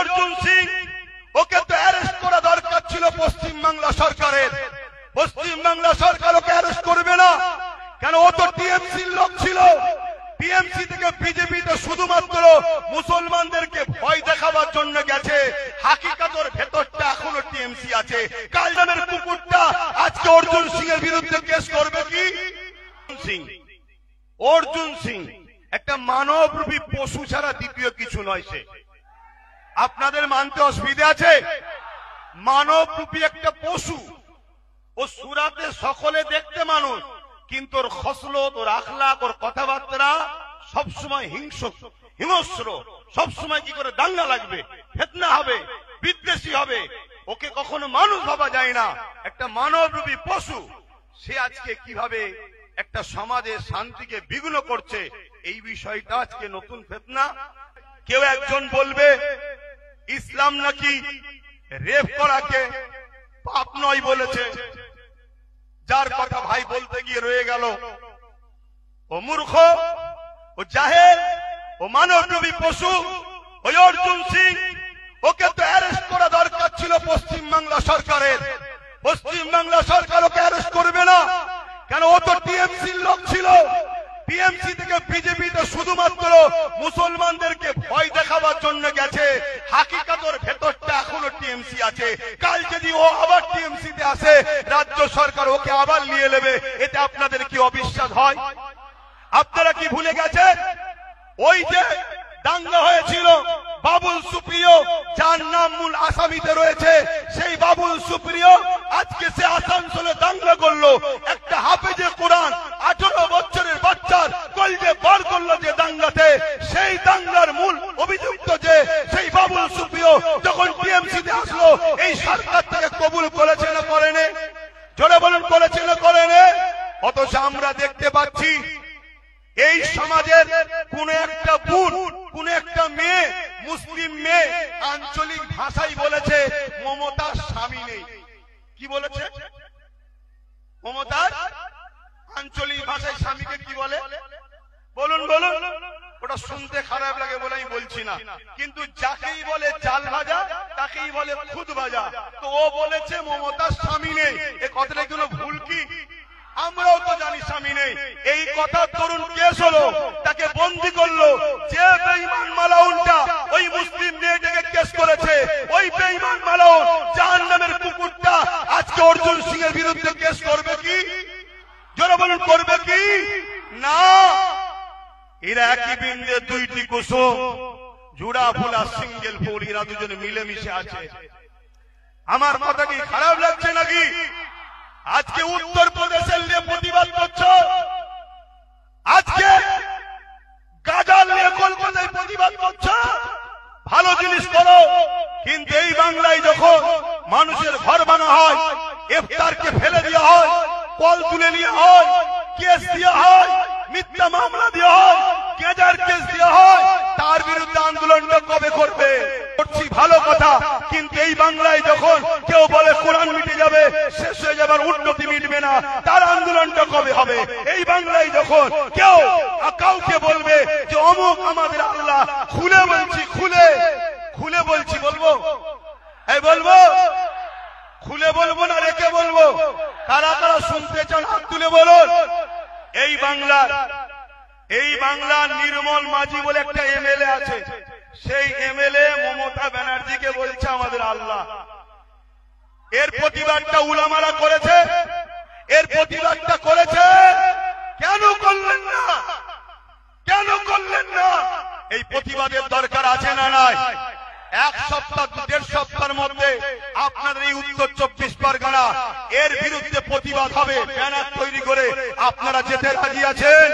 অর্জুন সিং, ওকে তো অ্যারেস্ট করা দরকার ছিল পশ্চিমবাংলা সরকারের। পশ্চিমবাংলা সরকার ওকে অ্যারেস্ট করবে না কেন? ও তো টিএমসির লোক ছিল। টিএমসি থেকে বিজেপিতে শুধুমাত্র মুসলমানদেরকে ভয় দেখাবার জন্য গেছে। হাকিকাতের ভেতরটা এখনো টিএমসি আছে। কালজামের কুকুরটা আজকে অর্জুন সিং এর বিরুদ্ধে কেস করবে কি? অর্জুন সিং একটা মানবরূপী পশু ছাড়া দ্বিতীয় কিছু নয়। সে আপনাদের মানতে অসুবিধা আছে? মানবরূপী একটা পশু। ও সুরাতে সকলে দেখতে মানুষ, কিন্তু ওর খসলত, ওর আখলাক, ওর কথাবার্তা সবসময় হিংস্র। সবসময় কি করে দাঙ্গা লাগবে, ফিতনা হবে, বিদ্বেষী হবে। ওকে কখনো মানুষ ভাবা যায় না, একটা মানবরূপী পশু। সে আজকে কিভাবে একটা সমাজের শান্তিকে বিঘ্ন করছে, এই বিষয়টা আজকে নতুন ফিতনা। কেউ একজন বলবে ইসলাম নাকি রেপ করাকে পাপ নয় বলেছে। যার কথা ভাই বলতে গিয়ে রয়ে গেল, ও মূর্খ, ও জাহেল, ও মানবরূপী পশু। ওই অর্জুন সিং, ওকে তো অ্যারেস্ট করা দরকার ছিল পশ্চিমবাংলা সরকারের। পশ্চিমবাংলা সরকার ওকে অ্যারেস্ট করবে না কেন? ও তো টিএমসির লোক ছিল। টিএমসি থেকে বিজেপিতে শুধুমাত্র মুসলমানদেরকে ভয় দেখাবার জন্য গেছে। হাকিকাতের ভেতরটা এখনো টিএমসি আছে। কাল যদি ও আবার টিএমসিতে আসে, রাজ্য সরকার ওকে আবার নিয়ে নেবে। এতে আপনাদের কি অবিশ্বাস হয়? আপনারা কি ভুলে গেছেন ওই যে দাঙ্গা হয়েছিল বাবুল সুপ্রিয়, যার নাম মূল আসামিতে রয়েছে? সেই বাবুল সুপ্রিয় আজকে সে আসানসোলে দাঙ্গা করলো। একটা হাফেজে কোরআন 18 বছরের বাচ্চার কলজে বার করলো যে দাঙ্গাতে। সেই দাঙ্গার মূল অভিযুক্ত যে সেই বাবুল সুপ্রিয় যখন টিএমসিতে আসলো, এই সরকার থেকে কবুল করেছে না করেনি? জোরে বলুন, করেছে না করেনি? অথচ আমরা দেখতে পাচ্ছি এই সমাজের কোন একটা বোন, কোন একটা মেয়ে, মুসলিম মেয়ে আঞ্চলিক ভাষায় বলেছে মমতার স্বামী নেই। কি বলেছে? মমতার আঞ্চলিক ভাষায় স্বামীকে কি বলে? বলুন বলুন। ওটা শুনতে খারাপ লাগে বলে আমি বলছি না, কিন্তু যাকেই বলে চাল ভাজা তাকেই বলে খুদ ভাজা। তো ও বলেছে মমতার স্বামী নেই। এ কথাটা কোনো ভুল কি? আমরাও তো জানি স্বামী নেই। এই কথা তরুণ কেস হলো, তাকে বন্দি করলো। যে বেঈমান মালাউনটা ওই মুসলিম মেয়েটাকে কেস করেছে, ওই বেঈমান মালাউন জাহান্নামের কুকুরটা আজকে অর্জুন সিং এর বিরুদ্ধে কেস করবে কি? জোরে বলুন, করবে কি? না। এরা একই বৃন্দে দুইটি কুসুম, জোড়া ফুল আর সিঙ্গেল ফুল। এরা দুজনে মিলেমিশে আছে। আমার কথা কি খারাপ লাগছে নাকি? আজকে উত্তর প্রদেশের নিয়ে প্রতিবাদ করছ, আজকে গাজাল নিয়ে কলকাতায় প্রতিবাদ করছ। ভালো জিনিস করো, কিন্তু এই বাংলায় যখন মানুষের ঘর বানা হয়, ইফতারকে ফেলে দেওয়া হয়, কল তুলে নেওয়া হয়, কেস দেওয়া হয়, মিথ্যা মামলা দেওয়া হয়, গেজার কেস দেওয়া হয়, তার বিরুদ্ধে আন্দোলনটা কবে করবে? করছি ভালো কথা, কিন্তু এই বাংলায় যখন কেউ বলে কোরআন মিটে যাবে, শেষ হয়ে যাবার, উন্নতি মিটবে না, তার আন্দোলনটা কবে হবে? এই বাংলায় যখন কেউ কাউকে বলবে যে অমুক আমাদের আল্লাহ, খুলে বলছি, খুলে খুলে বলছি, বলবো? এই বলবো? খুলে বলবো না রেখে বলবো? কারা কারা শুনতে চান হাত তুলে বলুন। এই বাংলার নির্মল মাঝি বলে একটা এমএলএ আছে। সেই এমএলএ মমতা ব্যানার্জিকে বলছে আমাদের আল্লাহ। এর প্রতিবাদটা উলামারা করেছে, এর প্রতিবাদটা করেছে। কেন করলেন না? কেন করলেন না? এই প্রতিবাদের দরকার আছে না নাই? এক সপ্তাহ 1.5 সপ্তাহের মধ্যে আপনাদের এই উত্তর 24 পরগনা এর বিরুদ্ধে প্রতিবাদ হবে। ব্যানার তৈরি করে আপনারা যেতে রাজি আছেন?